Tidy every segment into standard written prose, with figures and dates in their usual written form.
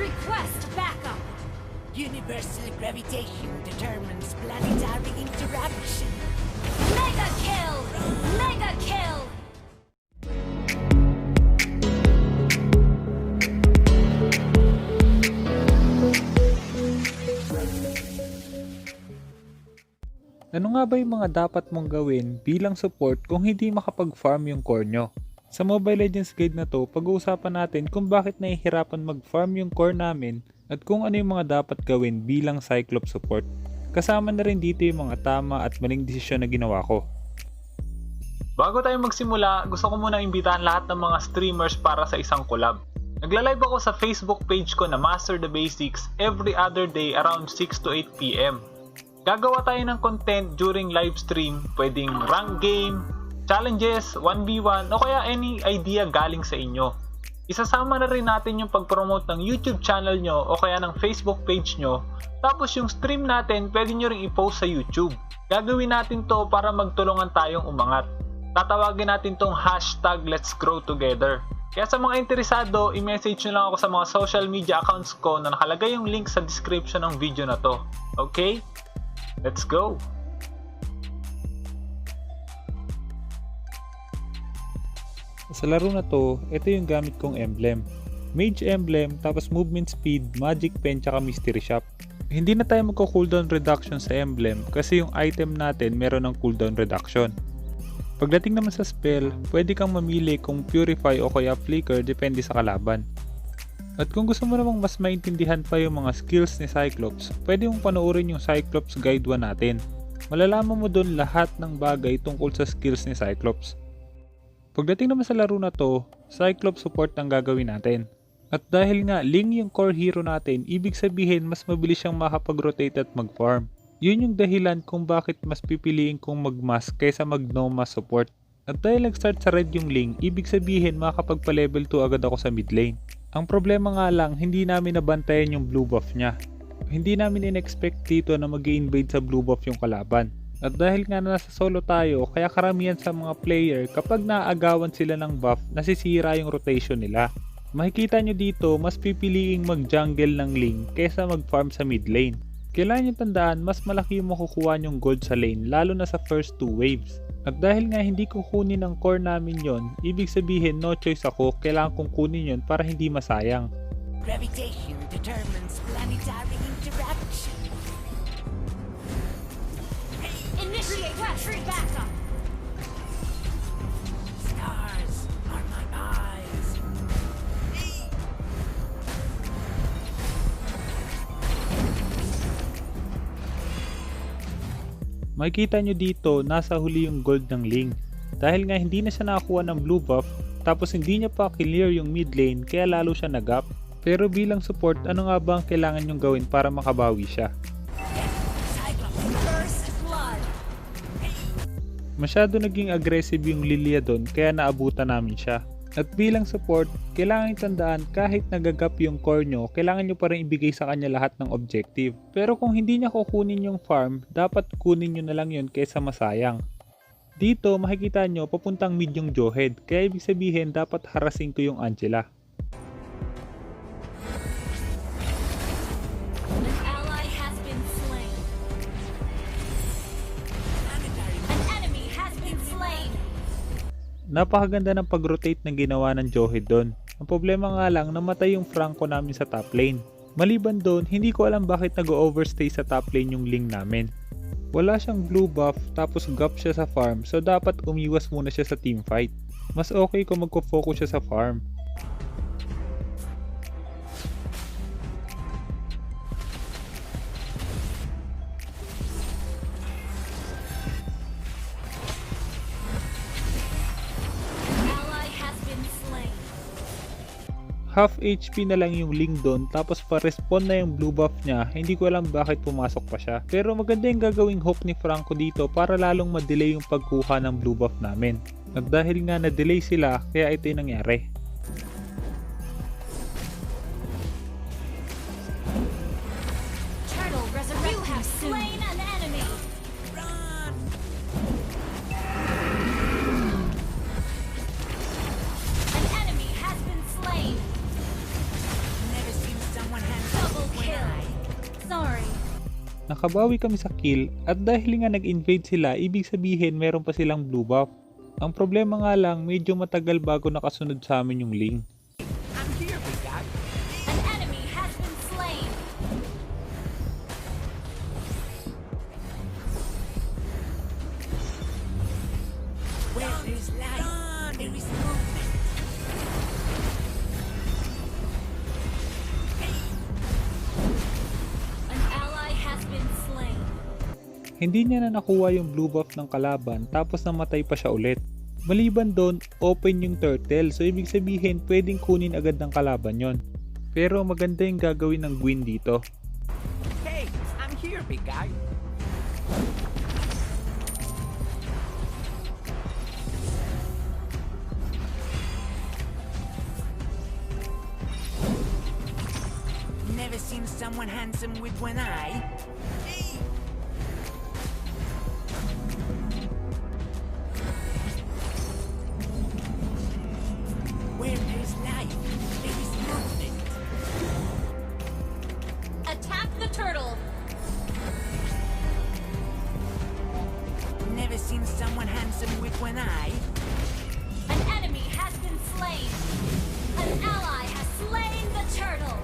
Request backup! Universal gravitation determines planetary interaction. Mega kill! Mega kill! Ano nga ba yung mga dapat mong gawin bilang support kung hindi makapag-farm yung core nyo? Sa Mobile Legends Guide na to, pag-uusapan natin kung bakit nahihirapan mag-farm yung core namin at kung ano yung mga dapat gawin bilang Cyclops support. Kasama na rin dito yung mga tama at maling desisyon na ginawa ko. Bago tayo magsimula, gusto ko muna imbitahan lahat ng mga streamers para sa isang collab. Nagla-live ako sa Facebook page ko na Master the Basics every other day around 6 to 8 PM. Gagawa tayo ng content during live stream, pwedeng rank game, challenges, 1v1 o kaya any idea galing sa inyo. Isasama na rin natin yung pag-promote ng YouTube channel nyo o kaya ng Facebook page nyo. Tapos yung stream natin, pwede nyo rin i-post sa YouTube. Gagawin natin to para magtulungan tayong umangat. Tatawagin natin tong hashtag Let's Grow Together. Kaya sa mga interesado, i-message nyo lang ako sa mga social media accounts ko na nakalagay yung link sa description ng video na to. Okay? Let's go! Sa laro na to, ito yung gamit kong emblem. Mage emblem, tapos movement speed, magic pen, tsaka mystery shop. Hindi na tayo magko-cooldown reduction sa emblem kasi yung item natin meron ng cooldown reduction. Pagdating naman sa spell, pwede kang mamili kung purify o kaya flicker depende sa kalaban. At kung gusto mo namang mas maintindihan pa yung mga skills ni Cyclops, pwede mong panoorin yung Cyclops Guide 1 natin. Malalaman mo doon lahat ng bagay tungkol sa skills ni Cyclops. Pagdating naman sa laro na to, Cyclops support ang gagawin natin. At dahil nga Ling yung core hero natin, ibig sabihin mas mabilis siyang makapag-rotate at mag-farm. Yun yung dahilan kung bakit mas pipiliin kong mag-mask kaysa mag-no-mask support. At dahil nag-start sa red yung Ling, ibig sabihin makakapagpa-level 2 agad ako sa mid lane. Ang problema nga lang, hindi namin nabantayan yung blue buff niya. Hindi namin in-expect dito na mag-i-invade sa blue buff yung kalaban. At dahil nga nasa solo tayo, kaya karamihan sa mga player kapag naaagawan sila ng buff, nasisira yung rotation nila. Makikita nyo dito, mas pipiliing mag-jungle ng Ling kaysa mag-farm sa mid lane. Kailangan nyo tandaan, mas malaki yung makukuha nyong gold sa lane, lalo na sa first 2 waves. At dahil nga hindi ko kunin ang core namin yon, ibig sabihin no choice ako, kailangan kong kunin yon para hindi masayang. Gravitation determines planetary interaction. Initiate request backup! Stars are my eyes. Makikita nyo dito, nasa huli yung gold ng Ling. Dahil nga hindi na siya nakakuha ng blue buff, tapos hindi niya pa clear yung mid lane kaya lalo siya nag-up. Pero bilang support, ano nga ba ang kailangan nyong gawin para makabawi siya? First blood! Masyado naging aggressive yung Lilia doon kaya naabutan namin siya. At bilang support, kailangan itandaan kahit nagagap yung core nyo, kailangan nyo pa rin ibigay sa kanya lahat ng objective. Pero kung hindi niya kukunin yung farm, dapat kunin nyo na lang yun kaysa masayang. Dito makikita nyo papuntang mid yung Jawhead, kaya ibig sabihin dapat harassing ko yung Angela. An ally has been slain. An enemy has been slain. Napakaganda ng pag-rotate na ginawa ng Jawhead doon. Ang problema nga lang, namatay yung Franco namin sa top lane. Maliban doon, hindi ko alam bakit nag-overstay sa top lane yung Ling namin. Wala siyang blue buff tapos gap siya sa farm, so dapat umiwas muna siya sa team fight. Mas okay kung magko-focus siya sa farm. Half HP na lang yung Ling doon tapos pa-respawn na yung blue buff niya, hindi ko alam bakit pumasok pa siya. Pero maganda yung gagawing hook ni Franco dito para lalong ma-delay yung pagkuha ng blue buff namin. At dahil nga na-delay sila, kaya ito yung nangyari. Turtle resurrected. You have slain an enemy. Run! An enemy has been slain. Never seen someone Nakabawi kami sa kill at dahil nga nag-invade sila, ibig sabihin meron pa silang blue buff. Ang problema nga lang, medyo matagal bago nakasunod sa amin yung Ling. I'm here, big guy. An enemy has been slain. Where there's life, there is movement. An ally has been slain. Hindi niya na nakuha yung blue buff ng kalaban tapos namatay pa siya ulit. Maliban doon, open yung turtle so ibig sabihin pwedeng kunin agad ng kalaban yon. Pero maganda yung gagawin ng Gwyn dito. Hey, I'm here, big guy. Never seen someone handsome with one eye. Hey. Where there's life, there is movement. Attack the turtle. Never seen someone handsome with one eye. An enemy has been slain. An ally has slain the turtle.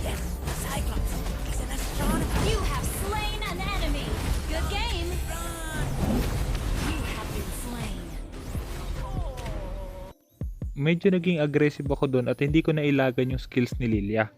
Yes, Cyclops. He's an astronomer. You have slain an enemy. Good game. Run! You have been slain. Medyo naging aggressive ako doon at hindi ko nailagan yung skills ni Lilia.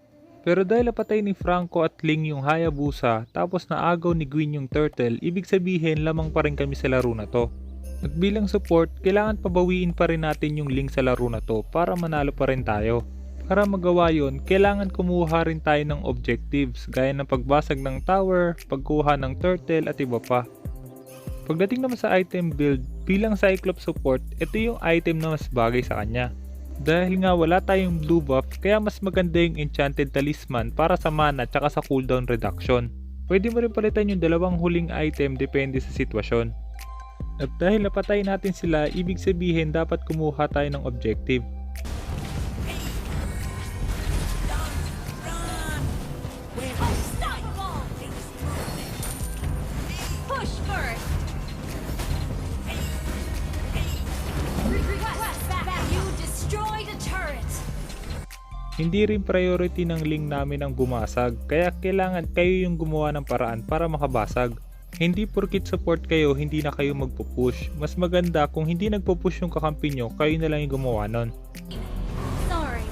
Pero dahil napatay ni Franco at Ling yung Hayabusa tapos naagaw ni Gwyn yung turtle, ibig sabihin lamang pa rin kami sa laro na to. At bilang support, kailangan pabawiin pa rin natin yung Ling sa laro na to para manalo pa rin tayo. Para magawa yon, kailangan kumuha rin tayo ng objectives gaya ng pagbasag ng tower, pagkuha ng turtle at iba pa. Pagdating naman sa item build, bilang Cyclops support, ito yung item na mas bagay sa kanya. Dahil nga wala tayong blue buff, kaya mas maganda yung enchanted talisman para sa mana at sa cooldown reduction. Pwede mo rin palitan yung dalawang huling item depende sa sitwasyon. At dahil napatay natin sila, ibig sabihin dapat kumuha tayo ng objective. Run! Where Unstoppable. there is movement. Push first. Request back. You destroyed a turret. Hindi rin priority ng Ling namin ang bumasag, kaya kailangan kayo yung gumawa ng paraan para makabasag. Hindi porkit support kayo, hindi na kayo magpupush. Mas maganda kung hindi nagpupush yung kakampi nyo, kayo na lang yung gumawa nun. Sorry.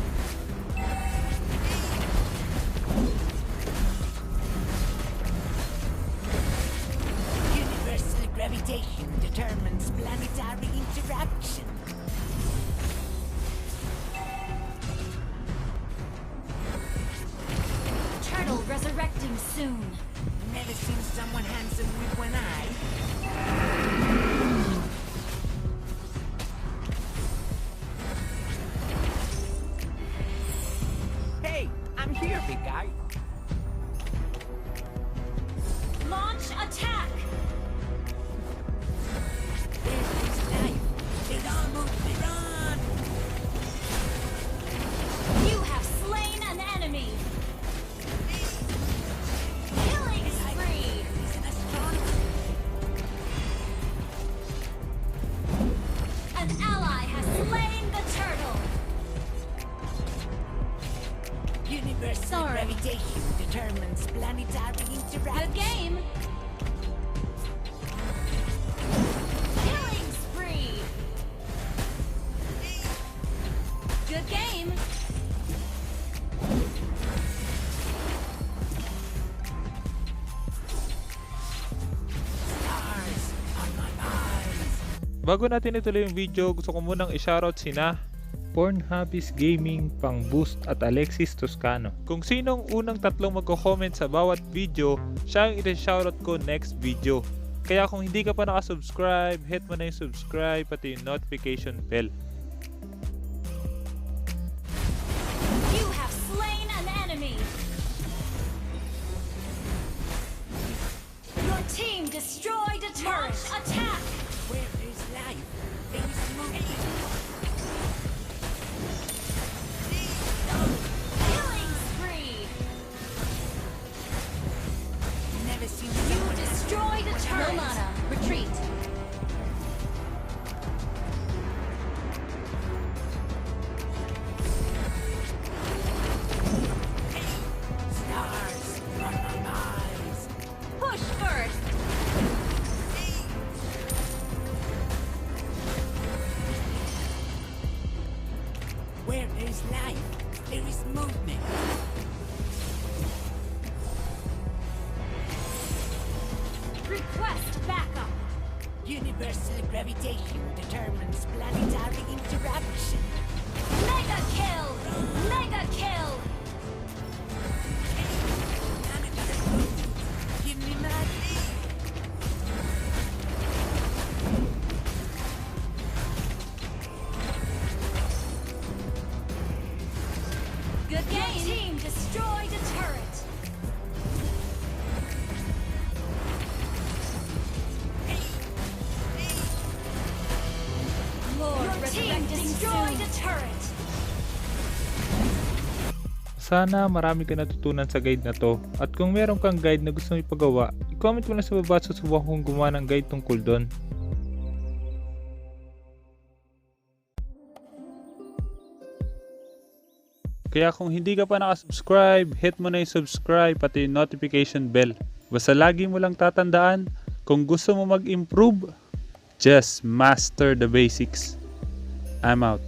Universal gravitation determines planetary interaction. Turtle resurrecting soon. Never seen someone handsome with one eye. Hey, I'm here, big guy. Launch attack. There's life. There's movement. Run! You have slain an enemy. Killing spree. He's an astronomer. An ally has slain the turtle. Universal Sorry. gravitation determines planetary Good interaction. game. Killing spree. Good game. Stars are my eyes. Bago natin ituloy yung video, gusto ko munang i-shoutout sina Pornhubis Gaming, Pang Boost at Alexis Toscano. Kung sinong unang tatlong magko-comment sa bawat video, siya ang i-shoutout ko next video. Kaya kung hindi ka pa nakasubscribe, hit mo na yung subscribe pati yung notification bell. You have slain an enemy. Your team destroyed a turret. Launch attack. Where there's life, there is movement. is life. There is movement. Request backup. Universal gravitation determines planetary interaction. Mega kill. Mega kill. Give me my lead. Good game. Your team destroyed a turret. Your team destroyed a turret. Sana marami ka natutunan sa guide na to. At kung meron kang guide na gusto mong ipagawa, i-comment mo lang sa baba at susubukan kong gumawa ng guide tungkol doon. Kaya kung hindi ka pa nakasubscribe, hit mo na yung subscribe pati yung notification bell. Basta lagi mo lang tatandaan, kung gusto mo mag-improve, just master the basics. I'm out.